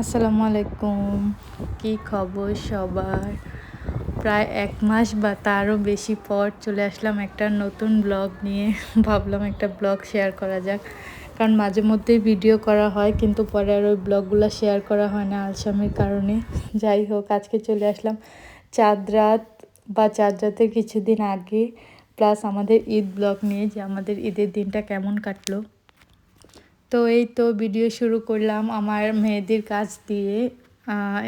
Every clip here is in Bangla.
আসসালামু আলাইকুম। কি খবর সবার? প্রায় ১ মাস বা তারও বেশি পর চলে আসলাম একটা নতুন ব্লগ নিয়ে। ভাবলাম একটা ব্লগ শেয়ার করা যাক। কারণ মাঝে মধ্যেই ভিডিও করা হয় কিন্তু পরে আর ওই ব্লগগুলো শেয়ার করা হয় না আলসেমির কারণে। যাই হোক আজকে চলে আসলাম চাঁদ রাত বা চাঁদ রাতের কিছুদিন আগে প্লাস আমাদের ঈদ ব্লগ নিয়ে যে আমাদের ঈদের দিনটা কেমন কাটলো। তো এই তো ভিডিও শুরু করলাম আমার মেহেদির কাজ দিয়ে।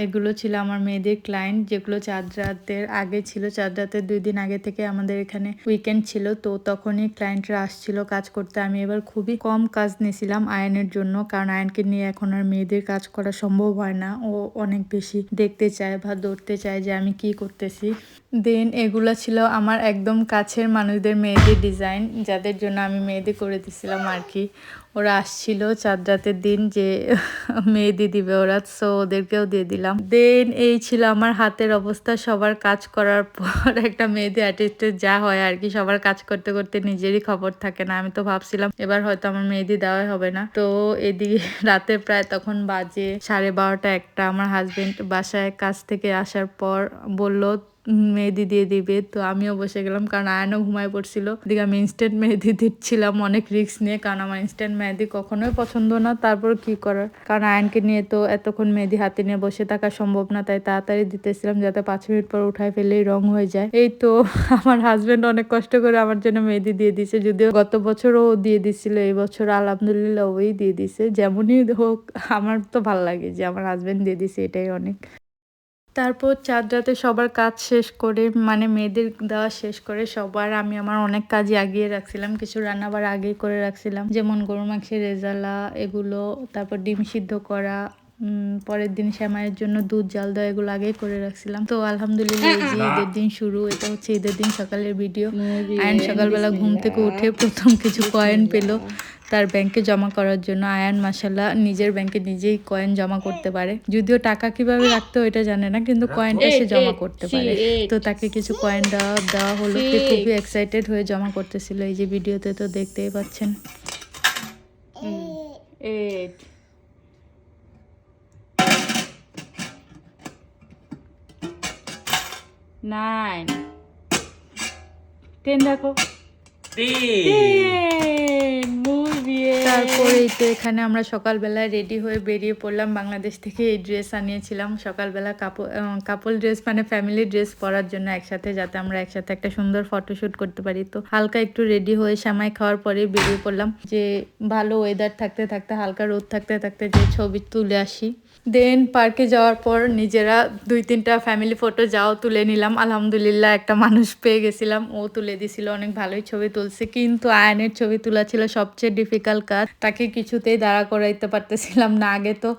এগুলো ছিল আমার মেহেদির ক্লায়েন্ট যেগুলো চাঁদ রাতের আগে ছিল। চাঁদ রাতের 2 দিন আগে থেকে আমাদের এখানে উইকেন্ড ছিল, তো তখনই ক্লায়েন্টরা আসছিল কাজ করতে। আমি এবার খুবই কম কাজ নিয়েছিলাম আয়নের জন্য, কারণ আয়নকে নিয়ে এখন আর মেহেদির কাজ করা সম্ভব হয় না। ও অনেক বেশি দেখতে চায় বা ধরতে চায় যে আমি কি করতেছি। দেন এগুলো ছিল আমার একদম কাছের মানুষদের মেহেদির ডিজাইন, যাদের জন্য আমি মেহেদি করে দিছিলাম আর কি। ওরা আসছিল চাঁদ রাতের দিন যে মেহেদি দিবে ওরা, সো ওদেরকেও দিয়ে দিলাম। দেন এই ছিল আমার হাতের অবস্থা সবার কাজ করার পর। একটা মেহেদি আর্টিস্টের যা হয় আর কি, সবার কাজ করতে করতে নিজেরই খবর থাকে না। আমি তো ভাবছিলাম এবার হয়তো আমার মেহেদি দেওয়াই হবে না। তো এদিকে রাতে প্রায় তখন বাজে 12:30 একটা। আমার হাজবেন্ড বাসায় কাজ থেকে আসার পর বলল মেহেদি দিয়ে দিবে, তো আমিও বসে গেলাম কারণ আয়নও ঘুমায় পড়ছিল। এদিকে আমি ইনস্ট্যান্ট মেহেদি দিচ্ছিলাম অনেক রিস্ক নিয়ে, কারণ আমার ইনস্ট্যান্ট মেহেদি কখনোই পছন্দ না। তারপর কি করার, কারণ আয়নকে নিয়ে তো এতক্ষণ মেহেদি হাতে নিয়ে বসে থাকা সম্ভব না, তাই তাড়াতাড়ি দিতেছিলাম যাতে 5 মিনিট পর উঠায় ফেলেই রং হয়ে যায়। এই তো আমার হাজবেন্ড অনেক কষ্ট করে আমার জন্য মেহেদি দিয়ে দিছে, যদিও গত বছরও ও দিয়ে দিছিল, এই বছর আলহামদুলিল্লাহ ওই দিয়ে দিছে। যেমনই হোক আমার তো ভালো লাগে যে আমার হাজবেন্ড দিয়ে দিছে, এটাই অনেক। তারপর চাঁদ রাতে সবার কাজ শেষ করে, মানে মেয়েদের দেওয়া শেষ করে সবার আমি আমার অনেক কাজই আগিয়ে রাখছিলাম। কিছু রান্নাবার আগেই করে রাখছিলাম, যেমন গরু মাংসের রেজালা এগুলো, তারপর ডিম সিদ্ধ করা, পরের দিন সেমাইয়ের জন্য দুধ জাল দেওয়া, এগুলো আগেই করে রাখছিলাম। তো আলহামদুলিল্লাহ এই যে ঈদের দিন শুরু, এটা হচ্ছে ঈদের দিন সকালের ভিডিও। আয়ন সকালবেলা ঘুম থেকে উঠে প্রথম কিছু কয়েন পেলো তার ব্যাংকে জমা করার জন্য। আয়ান মাশাল্লাহ নিজের ব্যাংকে নিজেই কয়েন জমা করতে পারে, যদিও টাকা কিভাবে রাখতে হয় এটা জানে না, কিন্তু কয়েনটা সে জমা করতে পারে। তো তাকে কিছু কয়েন দেওয়া হলো, সে খুবই এক্সাইটেড হয়ে জমা করতেছিল। এই যে ভিডিওতে তো দেখতেই পাচ্ছেন। 8 9 10 দেখো, তারপরেই তো এখানে আমরা সকালবেলায় রেডি হয়ে বেরিয়ে পড়লাম। বাংলাদেশ থেকে এই ড্রেস আনিয়েছিলাম সকালবেলা, কাপল ড্রেস মানে ফ্যামিলি ড্রেস পরার জন্য একসাথে, যাতে আমরা একসাথে একটা সুন্দর ফটোশুট করতে পারি। তো হালকা একটু রেডি হয়ে সেমাই খাওয়ার পরেই বেরিয়ে পড়লাম, যে ভালো ওয়েদার থাকতে থাকতে হালকা রোদ থাকতে থাকতে যে ছবি তুলে আসি। দেন পার্কে যাওয়ার পর নিজেরা 2-3টা ফ্যামিলি ফটো যাও তুলে নিলাম। আলহামদুলিল্লাহ একটা মানুষ পেয়ে গেছিলাম, ও তুলে দিছিল, অনেক ভালোই ছবি তুলছে। কিন্তু আয়নের ছবি তোলা ছিল সবচেয়ে ডিফিকাল্ট কাজ, তাকে কিছুতেই দাঁড়া করাইতে পারতেছিলাম না। আগে তো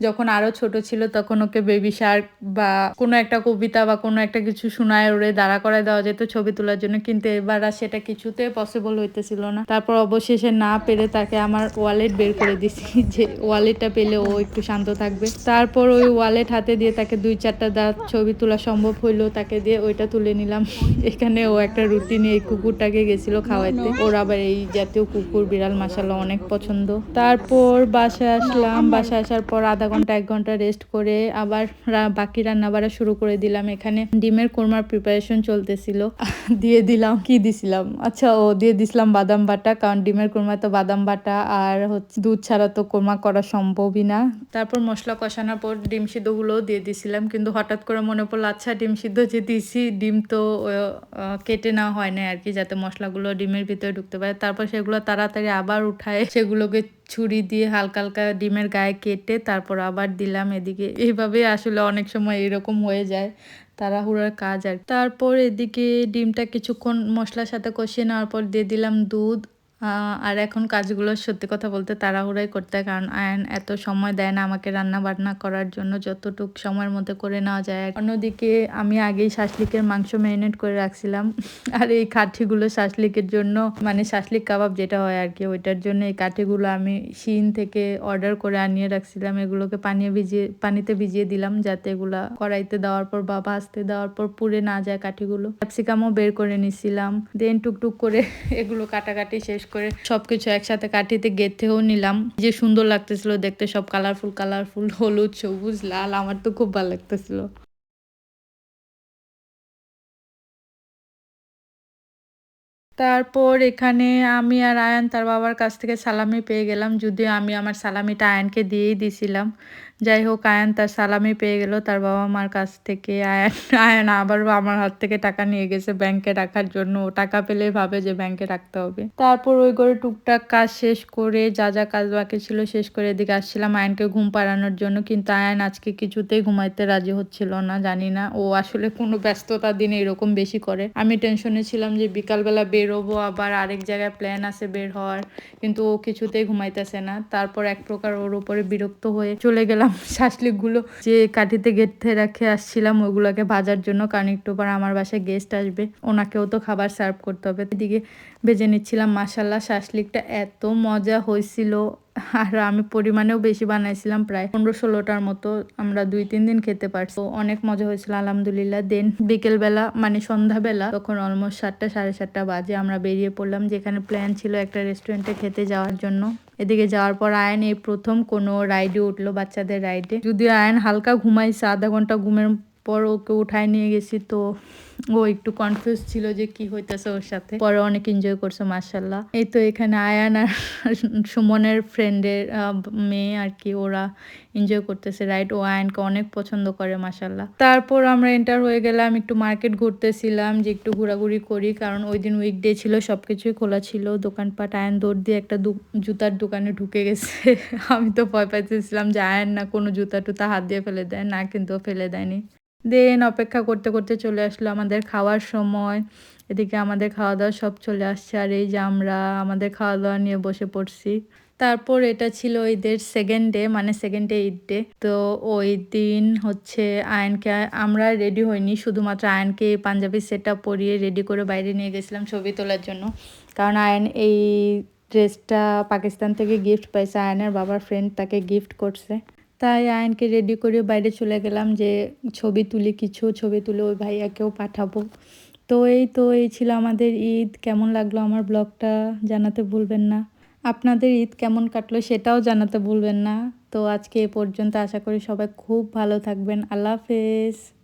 যখন আরও ছোট ছিল তখন ওকে বেবি শার্ক বা কোনো একটা কবিতা বা কোনো একটা কিছু শোনায় ওরে দাঁড়া করায় দেওয়া যেত ছবি তোলার জন্য, কিন্তু এবার আর সেটা কিছুতেই পসিবল হইতেছিল না। তারপর অবশেষে না পেরে তাকে আমার ওয়ালেট বের করে দিছি, যে ওয়ালেটটা পেলে ও একটু শান্ত থাকবে। তারপর ওই ওয়ালেট হাতে দিয়ে তাকে 2-4টা ছবি তোলা সম্ভব হইলো, তাকে দিয়ে ওইটা তুলে নিলাম। এখানে ও একটা রুটি নিয়ে এই কুকুরটাকে গেছিল খাওয়াইতে, ওর আবার এই জাতীয় কুকুর বিড়াল মাশাআল্লাহ অনেক পছন্দ। তারপর বাসায় আসলাম, বাসায় আসার পর আধা ঘন্টা 1 ঘন্টা রেস্ট করে আবার বাকি রান্না বাড়া শুরু করে দিলাম। এখানে ডিমের কোরমার প্রিপারেশন চলতেছিল। দিয়ে দিলাম, কি দিছিলাম, আচ্ছা ও দিয়ে দিছিলাম বাদাম বাটা, কারণ ডিমের কোরমা তো বাদাম বাটা আর হচ্ছে দুধ ছাড়া তো কোরমা করা সম্ভবই না। তারপর মশলা কষানোর পর ডিম সিদ্ধগুলোও দিয়ে দিছিলাম, কিন্তু হঠাৎ করে মনে পড়লো আচ্ছা ডিম সিদ্ধ যে দিছি, ডিম তো কেটে নেওয়া হয় না আর কি, যাতে মশলাগুলো ডিমের ভিতরে ঢুকতে পারে। তারপর সেগুলো তাড়াতাড়ি আবার উঠায় সেগুলোকে ছুরি দিয়ে হালকা হালকা ডিমের গায়ে কেটে তারপর আবার দিলাম এদিকে। এইভাবে আসলে অনেক সময় এরকম হয়ে যায়, তাড়াহুড়োর কাজ আর। তারপর এদিকে ডিমটা কিছুক্ষণ মশলার সাথে কষিয়ে নেওয়ার পর দিয়ে দিলাম দুধ। আর এখন কাজগুলো সত্যি কথা বলতে তাড়াহুড়াই করতে হয়, কারণ আয়ন এত সময় দেয় না আমাকে রান্না বান্না করার জন্য, যতটুক সময়ের মধ্যে করে নেওয়া যায়। অন্যদিকে আমি আগেই শাসলিকের মাংস ম্যারিনেট করে রাখছিলাম, আর এই কাঠিগুলো শাসলিকের জন্য, মানে শাসলিক কাবাব যেটা হয় আর কি, ওইটার জন্য এই কাঠিগুলো আমি শিন থেকে অর্ডার করে আনিয়ে রাখছিলাম। এগুলোকে পানিতে ভিজিয়ে দিলাম, যাতে এগুলা কড়াইতে দেওয়ার পর বা ভাজতে দেওয়ার পর পুড়ে না যায় কাঠিগুলো। ক্যাপসিকামও বের করে নিছিলাম। দেন টুকটুক করে এগুলো কাটাকাটি শেষ করে সবকিছু একসাথে কাঠিতে গেঁথেও নিলাম। যে সুন্দর লাগতেছিল দেখতে, সব কালারফুল কালারফুল, হলুদ, সবুজ, লাল, আমার তো খুব ভালো লাগতেছিল। তারপর এখানে আমি আর আয়ান তার বাবার কাছ থেকে সালামি পেয়ে গেলাম। যদিও আমি আমার সালামিটা আয়ানকে দিয়েই দিছিলাম। যাই হোক, আয়ান তার সালামি পেয়ে গেল তার বাবা-মার কাছ থেকে। আয়ান আবারও আমার হাত থেকে টাকা নিয়ে গেছে ব্যাংকে রাখার জন্য। ও টাকা পেলেই ভাবে যে ব্যাংকে রাখতে হবে। তারপর ওই করে টুকটাক কাজ শেষ করে, যা কাজ বাকি ছিল শেষ করে এদিকে আসছিলাম আয়ানকে ঘুম পাড়ানোর জন্য। কিন্তু আয়ান আজকে কিছুতেই ঘুমাইতে রাজি হচ্ছিল না, জানি না। ও আসলে কোনো ব্যস্ততার দিনে এরকম বেশি করে। আমি টেনশনে ছিলাম যে বিকালবেলা বেরোবো, আবার আরেক জায়গায় প্ল্যান আছে বের হওয়ার, কিন্তু ও কিছুতেই ঘুমাইতেছে না। তারপর এক প্রকার ওর উপরে বিরক্ত হয়ে চলে গেলাম শাসলিকগুলো যে কাঠিতে গেঁথে রেখে আসছিলাম ওগুলোকে ভাজার জন্য, কারণ একটু পর আমার বাসায় গেস্ট আসবে, ওনাকেও তো খাবার সার্ভ করতে হবে। এদিকে ভেজে নিচ্ছিলাম। মাশাল্লাহ শাসলিকটা এত মজা হয়েছিল, আর আমি পরিমাণেও বেশি বানাইছিলাম, প্রায় 15-16টার মতো। আমরা 2-3 দিন খেতে পারছি, অনেক মজা হয়েছিল আলহামদুলিল্লাহ। দেন বিকেলবেলা মানে সন্ধ্যাবেলা তখন অলমোস্ট 7টা 7:30 বাজে, আমরা বেরিয়ে পড়লাম। যেখানে প্ল্যান ছিল একটা রেস্টুরেন্টে খেতে যাওয়ার জন্য। এদিকে যাওয়ার পর আয়ন এই প্রথম কোনো রাইডে উঠলো, বাচ্চাদের রাইডে। যদিও আয়ন হালকা ঘুমাইছে, আধা ঘন্টা ঘুমের পর ওকে উঠায় নিয়ে গেছি, তো ও একটু কনফিউজ ছিল যে কি হইতেছে ওর সাথে। পরে অনেক এনজয় করছে মাশাল্লাহ। এই তো এখানে আয়ান আর সুমনের ফ্রেন্ডের মেয়ে আর কি, ওরা এনজয় করতেছে রাইড। ও আয়ানকে অনেক পছন্দ করে মাশাল্লাহ। তারপর আমরা এন্টার হয়ে গেলাম, একটু মার্কেট ঘুরতেছিলাম যে একটু ঘোরাঘুরি করি, কারণ ওই দিন উইকডে ছিল, সবকিছুই খোলা ছিল দোকানপাট। আয়ান দৌড় দিয়ে একটা জুতার দোকানে ঢুকে গেছে। আমি তো ভয় পাইতেছিলাম যে আয়ান না কোনো জুতা টুতা হাত দিয়ে ফেলে দেয়, না কিন্তু ফেলে দেয়নি। দেন অপেক্ষা করতে করতে চলে আসলো আমাদের খাওয়ার সময়। এদিকে আমাদের খাওয়া দাওয়া সব চলে আসছে, আর এই যে আমরা আমাদের খাওয়া দাওয়া নিয়ে বসে পড়ছি। তারপর এটা ছিল ঈদের সেকেন্ড ডে, মানে সেকেন্ড ডে ঈদ ডে। তো ওই দিন হচ্ছে আয়নকে, আমরা রেডি হইনি, শুধুমাত্র আয়নকে পাঞ্জাবি সেটটা পরিয়ে রেডি করে বাইরে নিয়ে গেছিলাম ছবি তোলার জন্য। কারণ আয়ন এই ড্রেসটা পাকিস্তান থেকে গিফট পাইছে, আয়নের বাবার ফ্রেন্ড তাকে গিফট করছে। তাই আয়নকে রেডি করে বাইরে চলে গেলাম যে ছবি তুলি, কিছু ছবি তুলে ওই ভাইয়াকেও পাঠাবো। তো এই ছিল আমাদের ঈদ। কেমন লাগলো আমার ব্লগটা জানাতে ভুলবেন না। আপনাদের ঈদ কেমন কাটলো সেটাও জানাতে ভুলবেন না। তো আজকে এ পর্যন্ত, আশা করি সবাই খুব ভালো থাকবেন। আল্লাহ হাফেজ।